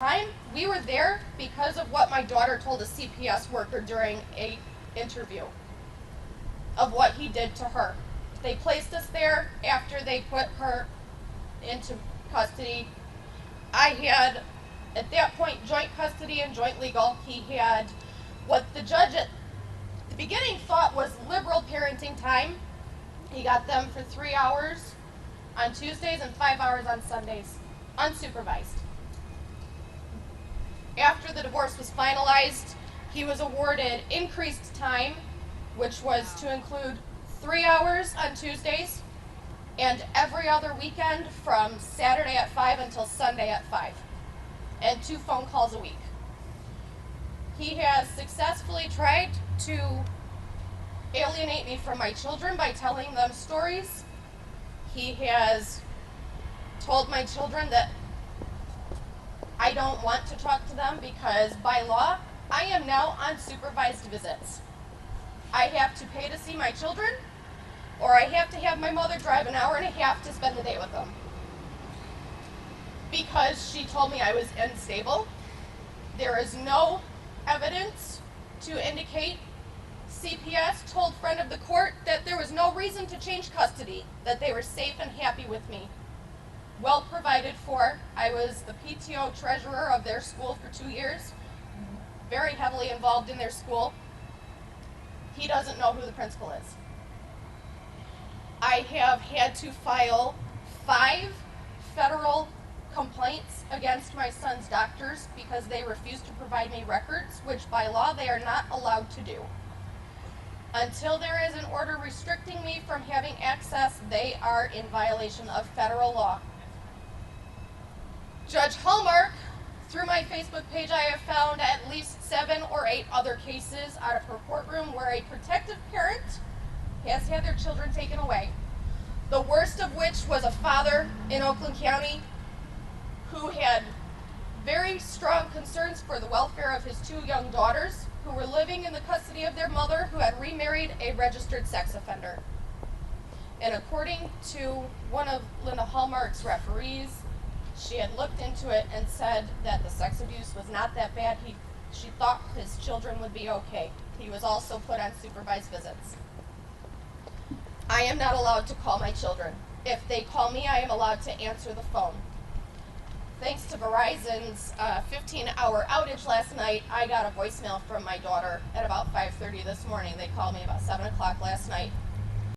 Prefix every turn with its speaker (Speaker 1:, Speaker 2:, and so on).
Speaker 1: time. We were there because of what my daughter told a CPS worker during a interview of what he did to her. They placed us there after they put her into custody. I had, at that point, joint custody and joint legal. He had what the judge at the beginning thought was liberal parenting time. He got them for 3 hours on Tuesdays and 5 hours on Sundays, unsupervised. After the divorce was finalized, he was awarded increased time, which was to include 3 hours on Tuesdays and every other weekend from Saturday at 5 until Sunday at 5, and 2 phone calls a week. He has successfully tried to alienate me from my children by telling them stories. He has told my children that I don't want to talk to them because by law, I am now on supervised visits. I have to pay to see my children, or I have to have my mother drive an hour and a half to spend the day with them. Because she told me I was unstable, there is no evidence to indicate. CPS told friend of the court that there was no reason to change custody, that they were safe and happy with me. Well provided for. I was the PTO treasurer of their school for 2 years, very heavily involved in their school. He doesn't know who the principal is. I have had to file 5 federal complaints against my son's doctors because they refuse to provide me records, which by law they are not allowed to do. Until there is an order restricting me from having access, they are in violation of federal law. Judge Hallmark, through my Facebook page, I have found at least 7 or 8 other cases out of her courtroom where a protective parent has had their children taken away. The worst of which was a father in Oakland County who had very strong concerns for the welfare of his 2 young daughters who were living in the custody of their mother, who had remarried a registered sex offender. And according to one of Linda Hallmark's referees, she had looked into it and said that the sex abuse was not that bad. She thought his children would be okay. He was also put on supervised visits. I am not allowed to call my children. If they call me, I am allowed to answer the phone. Thanks to Verizon's 15-hour outage last night, I got a voicemail from my daughter at about 5:30 this morning. They called me about 7 o'clock last night.